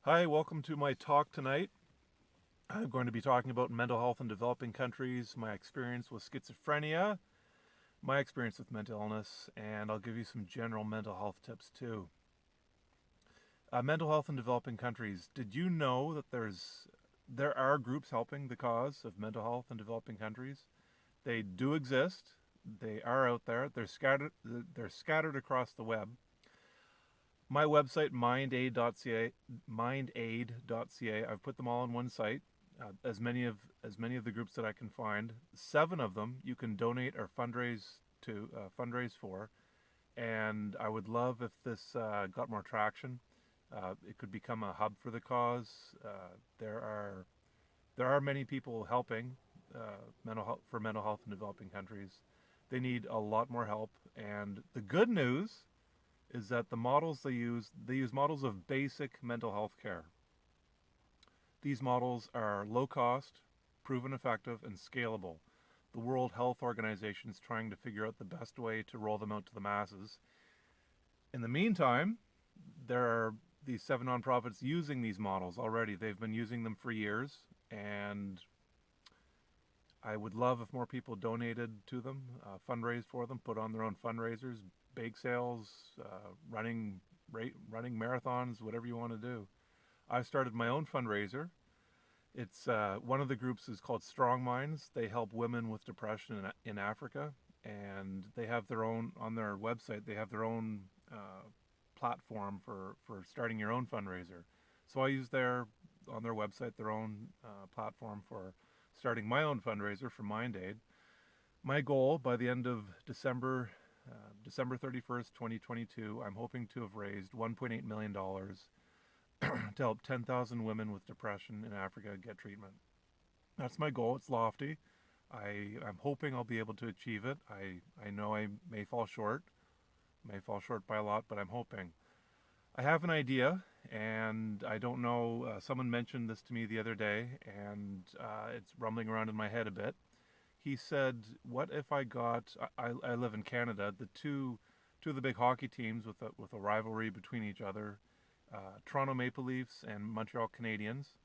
Hi, welcome to my talk tonight. I'm going to be talking about mental health in developing countries, my experience with schizophrenia, my experience with mental illness, and I'll give you some general mental health tips too. Mental health in developing countries. Did you know that there are groups helping the cause of mental health in developing countries? They do exist. They are out there. They're scattered across the web. My website, mindaid.ca, I've put them all on one site. As many of the groups that I can find. 7 of them you can donate or fundraise for, and I would love if this got more traction. It could become a hub for the cause. There are many people helping mental health in developing countries. They need a lot more help, and the good news is that the models they use models of basic mental health care. These models are low cost, proven effective, and scalable. The World Health Organization is trying to figure out the best way to roll them out to the masses. In the meantime, there are these 7 nonprofits using these models already. They've been using them for years, and I would love if more people donated to them, fundraised for them, put on their own fundraisers, bake sales, running marathons, whatever you want to do. I started my own fundraiser. It's one of the groups is called Strong Minds. They help women with depression in Africa, and they have their own on their website. They have their own platform for starting your own fundraiser. So I use on their website their own platform for starting my own fundraiser for MindAid. My goal by the end of December 31st, 2022, I'm hoping to have raised $1.8 million to help 10,000 women with depression in Africa get treatment. That's my goal. It's lofty. I'm hoping I'll be able to achieve it. I know I may fall short by a lot, but I'm hoping. I have an idea, and I don't know. Someone mentioned this to me the other day, and it's rumbling around in my head a bit. He said, "What if I got? I live in Canada. The two of the big hockey teams with a rivalry between each other, Toronto Maple Leafs and Montreal Canadiens,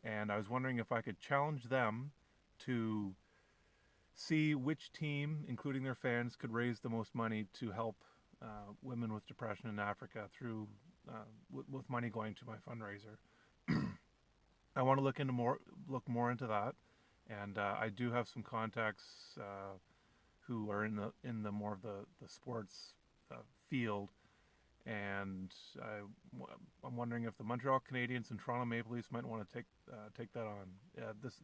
and I was wondering if I could challenge them to see which team, including their fans, could raise the most money to help women with depression in Africa through with money going to my fundraiser. I want to look more into that, and I do have some contacts who are in the more of the sports field, and I'm wondering if the Montreal Canadiens and Toronto Maple Leafs might want to take that on.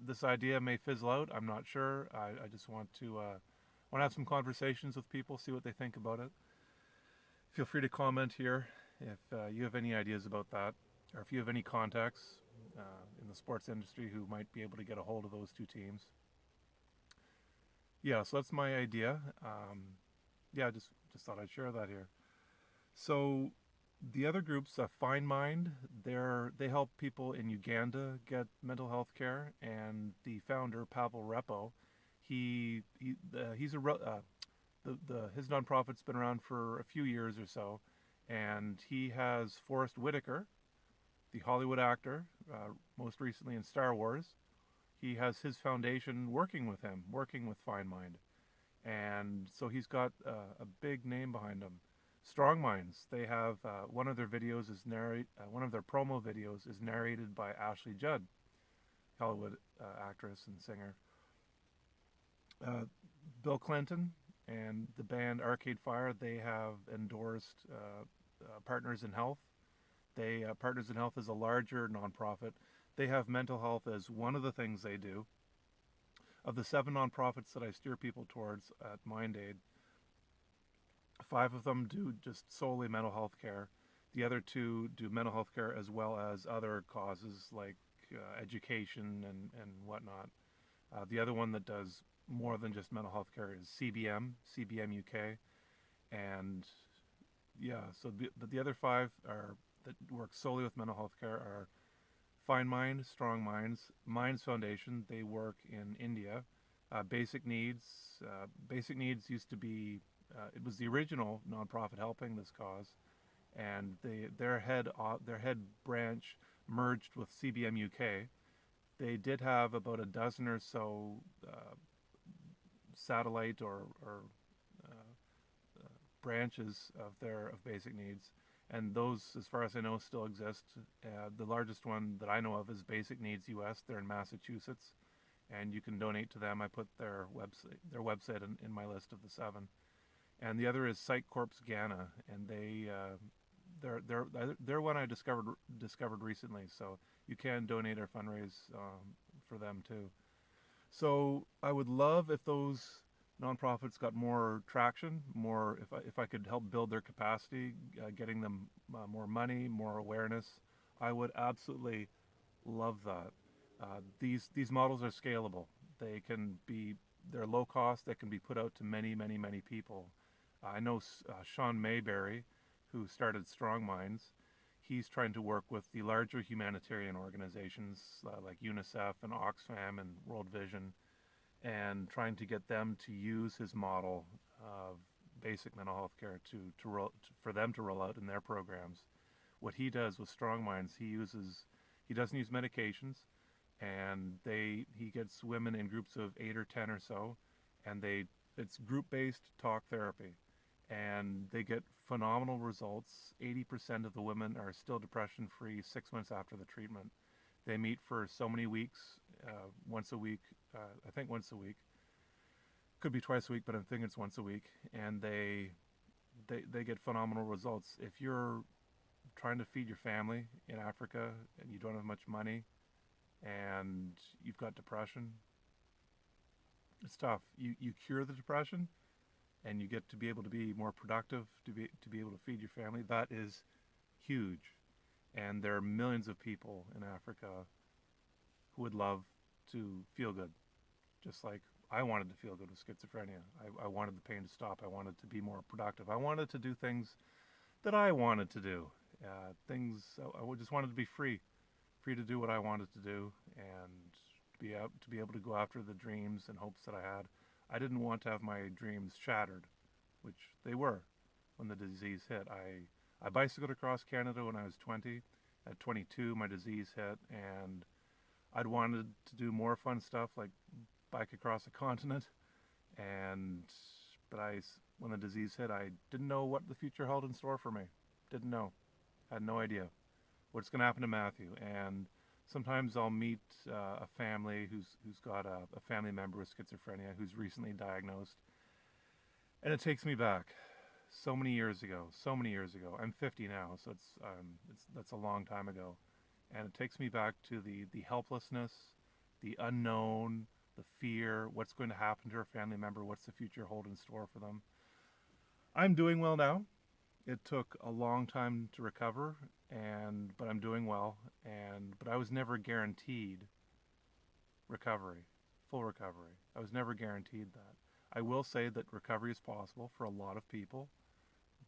This idea may fizzle out. I'm not sure. I just want to have some conversations with people, see what they think about it. Feel free to comment here if you have any ideas about that, or if you have any contacts in the sports industry who might be able to get a hold of those two teams. Yeah, so that's my idea. Yeah, just thought I'd share that here. So the other groups, Find Mind, they help people in Uganda get mental health care, and the founder Pavel Repo, he's his nonprofit's been around for a few years or so, and he has Forrest Whitaker, the Hollywood actor, most recently in Star Wars. He has his foundation working with him, working with Find Mind, and so he's got a big name behind him. Strong Minds. They have one of their promo videos is narrated by Ashley Judd, Hollywood actress and singer. Uh, Bill Clinton and the band Arcade Fire. They have endorsed Partners in Health. Partners in Health is a larger nonprofit. They have mental health as one of the things they do. Of the 7 nonprofits that I steer people towards at MindAid, 5 of them do just solely mental health care. The other 2 do mental health care as well as other causes like education and whatnot. The other one that does more than just mental health care is CBM UK, and yeah. But the other 5 are that work solely with mental health care are Find Mind, Strong Minds, Minds Foundation. They work in India. Basic Needs used to be. It was the original nonprofit helping this cause, and their head branch merged with CBM UK. They did have about a dozen or so satellite or branches of basic needs, and those, as far as I know, still exist. The largest one that I know of is Basic Needs US. They're in Massachusetts, and you can donate to them. I put their website in my list of the 7. And the other is Psych Corps Ghana, and they're one I discovered recently. So you can donate or fundraise for them too. So I would love if those nonprofits got more traction, more if I could help build their capacity, getting them more money, more awareness. I would absolutely love that. These models are scalable. They can be they're low cost. They can be put out to many people. I know Sean Mayberry, who started Strong Minds. He's trying to work with the larger humanitarian organizations like UNICEF and Oxfam and World Vision, and trying to get them to use his model of basic mental health care for them to roll out in their programs. What he does with Strong Minds, he doesn't use medications, and he gets women in groups of 8 or 10 or so, and it's group-based talk therapy, and they get phenomenal results. 80% of the women are still depression-free 6 months after the treatment. They meet for so many weeks, once a week, I think once a week. Could be twice a week, but I'm thinking it's once a week, and they get phenomenal results. If you're trying to feed your family in Africa and you don't have much money and you've got depression, it's tough. You cure the depression and you get to be able to be more productive, to be able to feed your family. That is huge. And there are millions of people in Africa who would love to feel good, just like I wanted to feel good with schizophrenia. I wanted the pain to stop. I wanted to be more productive. I wanted to do things that I wanted to do. I just wanted to be free to do what I wanted to do, and to be able to go after the dreams and hopes that I had. I didn't want to have my dreams shattered, which they were when the disease hit. I bicycled across Canada when I was 20. At 22, my disease hit, and I'd wanted to do more fun stuff like bike across a continent, but when the disease hit, I didn't know what the future held in store for me. Didn't know. Had no idea what's going to happen to Matthew. And sometimes I'll meet a family who's got a family member with schizophrenia who's recently diagnosed, and it takes me back so many years ago. I'm 50 now, so that's a long time ago, and it takes me back to the helplessness, the unknown, the fear. What's going to happen to our family member? What's the future hold in store for them? I'm doing well now. It took a long time to recover, but I'm doing well. But I was never guaranteed recovery, full recovery. I was never guaranteed that. I will say that recovery is possible for a lot of people,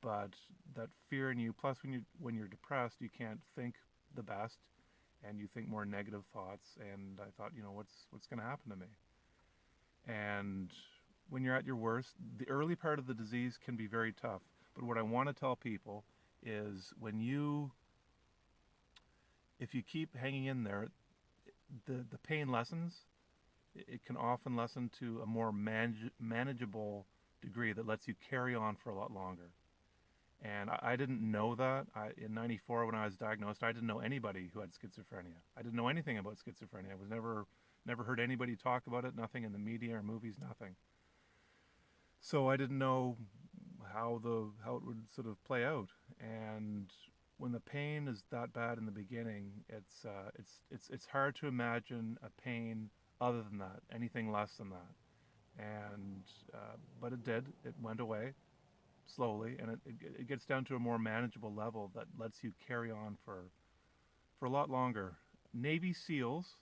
but that fear in you, plus when you're depressed, you can't think the best, and you think more negative thoughts. And I thought, what's going to happen to me? And when you're at your worst, the early part of the disease can be very tough. But what I want to tell people is if you keep hanging in there, the pain lessens. It can often lessen to a more manageable degree that lets you carry on for a lot longer. And I didn't know that. In '94, when I was diagnosed, I didn't know anybody who had schizophrenia. I didn't know anything about schizophrenia. I was never heard anybody talk about it. Nothing in the media or movies. Nothing. So I didn't know how it would sort of play out. And when the pain is that bad in the beginning, it's hard to imagine a pain other than that, anything less than that. But it did. It went away slowly, and it gets down to a more manageable level that lets you carry on for a lot longer. Navy SEALs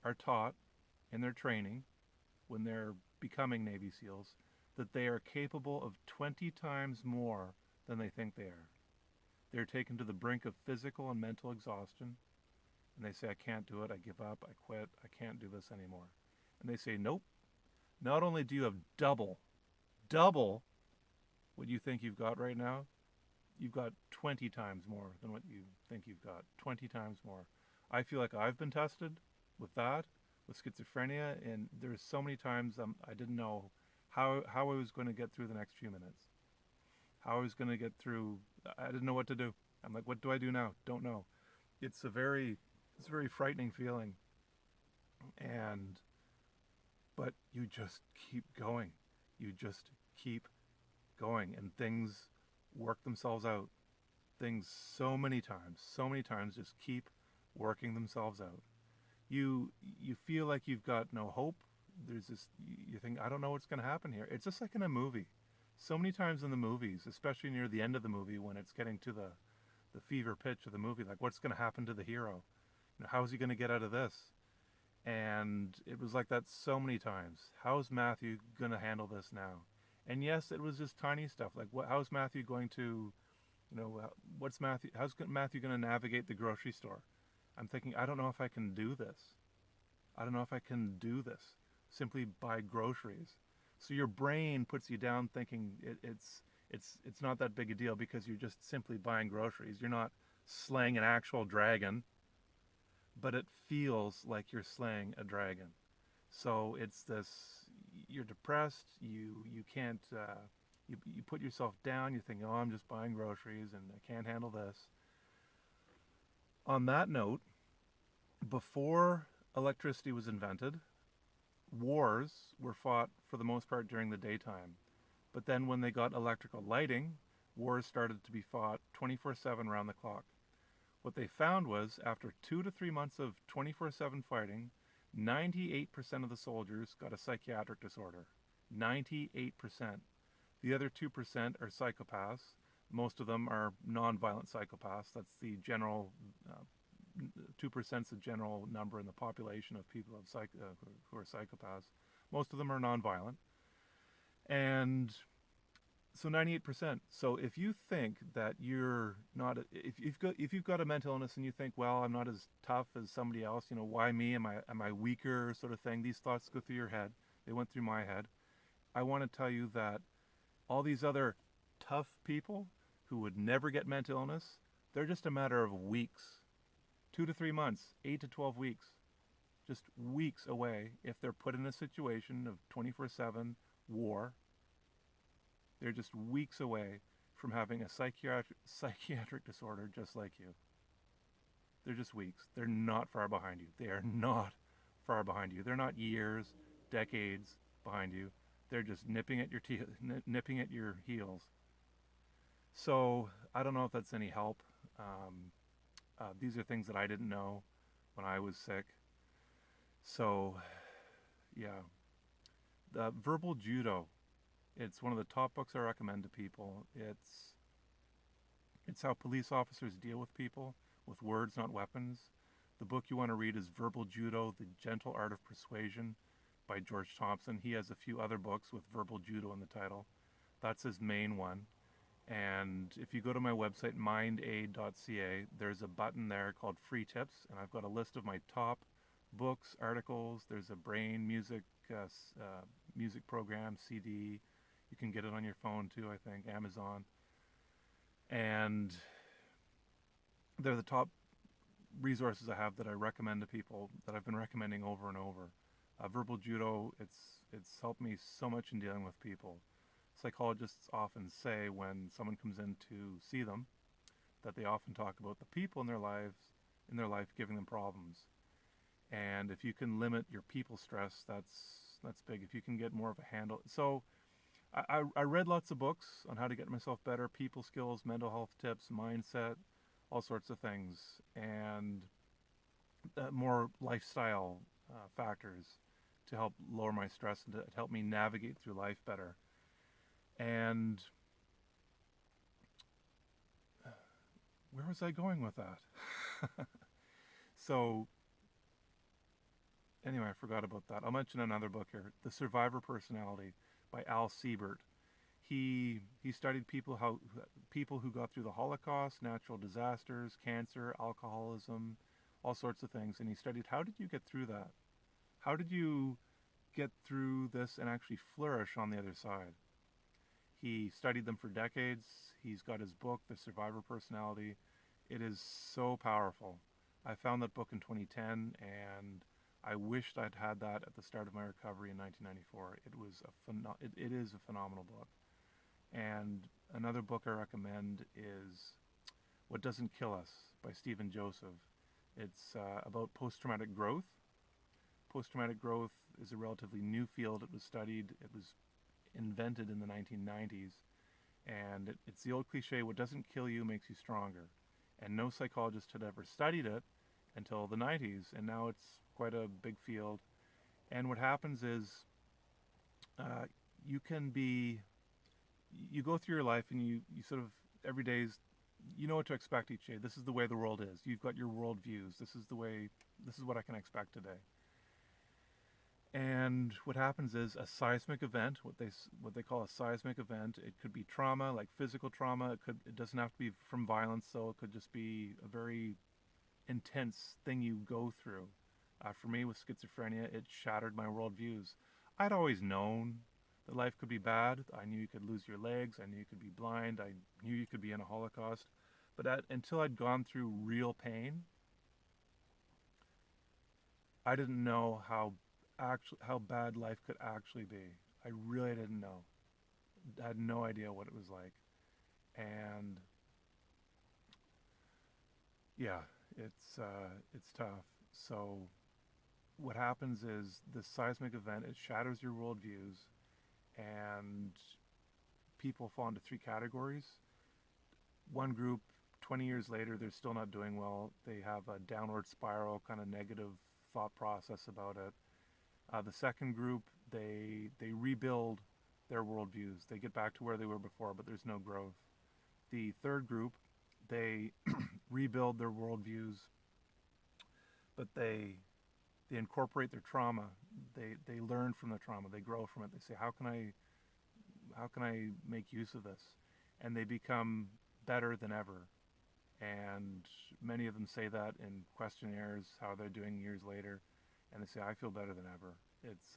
are taught in their training, when they're becoming Navy SEALs, that they are capable of 20 times more than they think they are. They're taken to the brink of physical and mental exhaustion, and they say, I can't do it, I give up, I quit, I can't do this anymore. And they say, nope, not only do you have double what you think you've got right now, you've got 20 times more than what you think you've got. 20 times more. I feel like I've been tested with that, with schizophrenia, and there's so many times I didn't know how I was going to get through the next few minutes. How I was going to get through. I didn't know what to do. I'm like, what do I do now? Don't know. It's a very frightening feeling, and but you just keep going. You just keep going, and things work themselves out. Things so many times just keep working themselves out. You feel like you've got no hope. There's this, you think, I don't know what's going to happen here. It's just like in a movie. So many times in the movies, especially near the end of the movie when it's getting to the fever pitch of the movie, like what's going to happen to the hero? How is he going to get out of this? And it was like that so many times. How's Matthew going to handle this now? And yes, it was just tiny stuff. Like, how's Matthew going to, how's Matthew going to navigate the grocery store? I'm thinking, I don't know if I can do this. I don't know if I can do this. Simply buy groceries. So your brain puts you down thinking it's not that big a deal because you're just simply buying groceries. You're not slaying an actual dragon, but it feels like you're slaying a dragon. So it's this, you're depressed, you can't, you put yourself down, you think, oh, I'm just buying groceries and I can't handle this. On that note, before electricity was invented, wars were fought for the most part during the daytime. But then when they got electrical lighting, wars started to be fought 24/7 around the clock. What they found was, after 2 to 3 months of 24/7 fighting, 98% of the soldiers got a psychiatric disorder. 98%. The other 2% are psychopaths. Most of them are non-violent psychopaths. That's the general, 2% is the general number in the population of people who are psychopaths. Most of them are non-violent. And so 98%. So if you think that you're not, if you've got a mental illness and you think, well, I'm not as tough as somebody else, why me? Am I weaker, sort of thing? These thoughts go through your head. They went through my head. I want to tell you that all these other tough people who would never get mental illness, they're just a matter of weeks, 2 to 3 months, 8 to 12 weeks, just weeks away if they're put in a situation of 24/7 war. They're just weeks away from having a psychiatric disorder just like you. They're just weeks. They're not far behind you. They are not far behind you. They're not years, decades behind you. They're just nipping at your heels. So I don't know if that's any help. These are things that I didn't know when I was sick. So, yeah. The Verbal Judo. It's one of the top books I recommend to people. It's how police officers deal with people, with words, not weapons. The book you want to read is Verbal Judo, The Gentle Art of Persuasion by George Thompson. He has a few other books with Verbal Judo in the title. That's his main one. And if you go to my website, mindaid.ca, there's a button there called Free Tips, and I've got a list of my top books, articles. There's a brain music program, CD. You can get it on your phone too, I think, Amazon. And they're the top resources I have that I recommend to people, that I've been recommending over and over. Verbal Judo, it's helped me so much in dealing with people. Psychologists often say when someone comes in to see them that they often talk about the people in their life giving them problems. And if you can limit your people stress, that's big. If you can get more of a handle. So I read lots of books on how to get myself better, people skills, mental health tips, mindset, all sorts of things, and more lifestyle factors to help lower my stress and to help me navigate through life better. And where was I going with that? So anyway, I forgot about that. I'll mention another book here, The Survivor Personality by Siebert. He studied people who got through the Holocaust, natural disasters, cancer, alcoholism, all sorts of things, and he studied, how did you get through that? How did you get through this and actually flourish on the other side? He studied them for decades. He's got his book, The Survivor Personality. It is so powerful. I found that book in 2010, and I wished I'd had that at the start of my recovery in 1994. It is a phenomenal book. And another book I recommend is What Doesn't Kill Us by Stephen Joseph. It's about post-traumatic growth. Post-traumatic growth is a relatively new field. It was studied, it was invented in the 1990s. And it's the old cliche, what doesn't kill you makes you stronger. And no psychologist had ever studied it until the 90s. And now it's quite a big field. And what happens is you go through your life and you sort of, every day is, you know what to expect each day. This is the way the world is. You've got your world views. This is what I can expect today. And what happens is a seismic event, what they call a seismic event. It could be trauma, like physical trauma. It doesn't have to be from violence, though. It could just be a very intense thing you go through. For me, with schizophrenia, it shattered my worldviews. I'd always known that life could be bad. I knew you could lose your legs. I knew you could be blind. I knew you could be in a Holocaust. But until I'd gone through real pain, I didn't know how bad life could actually be. I really didn't know. I had no idea what it was like. And yeah, it's tough. So what happens is this seismic event, it shatters your worldviews, and people fall into three categories. One group, 20 years later, they're still not doing well. They have a downward spiral, kind of negative thought process about it. The second group, they rebuild their worldviews. They get back to where they were before, but there's no growth. The third group, they rebuild their worldviews, but they incorporate their trauma. They learn from the trauma. They grow from it. They say, how can I make use of this? And they become better than ever. And many of them say that in questionnaires, how they're doing years later, and they say, I feel better than ever. It's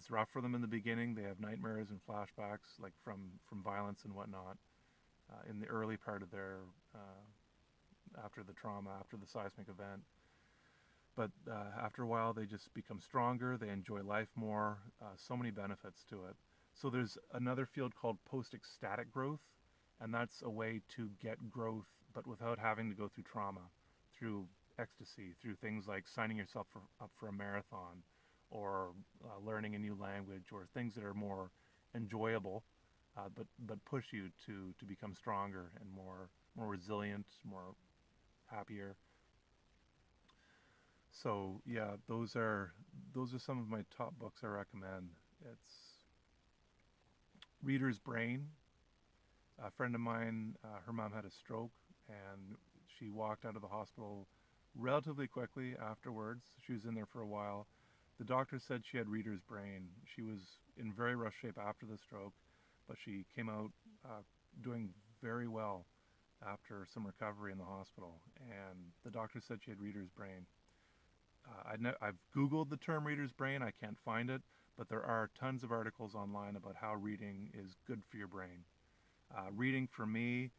rough for them in the beginning. They have nightmares and flashbacks, like from violence and whatnot, in the early part of their, after the trauma, after the seismic event. But after a while, they just become stronger. They enjoy life more. So many benefits to it. So there's another field called post-ecstatic growth, and that's a way to get growth, but without having to go through trauma, through ecstasy, through things like signing yourself up for a marathon, or learning a new language, or things that are more enjoyable, but push you to become stronger and more resilient, more happier. So yeah, those are some of my top books I recommend. It's Reader's Brain. A friend of mine, her mom had a stroke, and she walked out of the hospital relatively quickly afterwards. She was in there for a while. The doctor said she had reader's brain. She was in very rough shape after the stroke, but she came out doing very well after some recovery in the hospital. And the doctor said she had reader's brain. I've Googled the term reader's brain. I can't find it, but there are tons of articles online about how reading is good for your brain. Reading for me,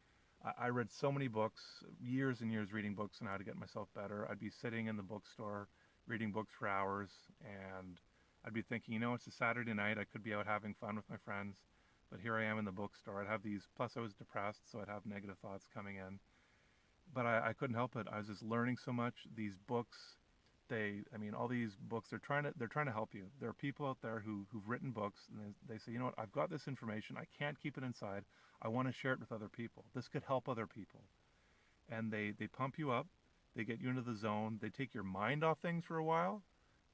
I read so many books, years and years reading books on how to get myself better. I'd be sitting in the bookstore reading books for hours, and I'd be thinking, it's a Saturday night, I could be out having fun with my friends, but here I am in the bookstore. I'd have these, plus I was depressed, so I'd have negative thoughts coming in. But I couldn't help it. I was just learning so much. These books, all these books, they're trying to help you. There are people out there who've written books, and they say, what, I've got this information, I can't keep it inside, I want to share it with other people. This could help other people. And they pump you up, they get you into the zone, they take your mind off things for a while.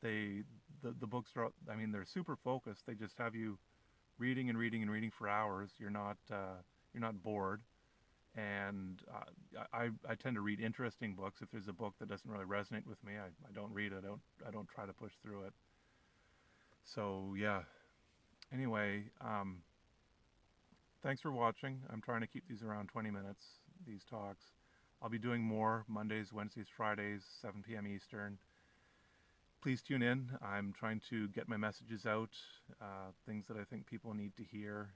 The books are, they're super focused. They just have you reading and reading and reading for hours. You're not bored. And I tend to read interesting books. If there's a book that doesn't really resonate with me, I don't read it. I don't try to push through it. So yeah. Anyway, thanks for watching. I'm trying to keep these around 20 minutes, these talks. I'll be doing more Mondays, Wednesdays, Fridays, 7 p.m. Eastern. please tune in. I'm trying to get my messages out, things that I think people need to hear.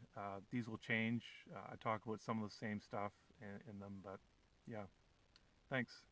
These will change. I talk about some of the same stuff in them, but yeah. Thanks.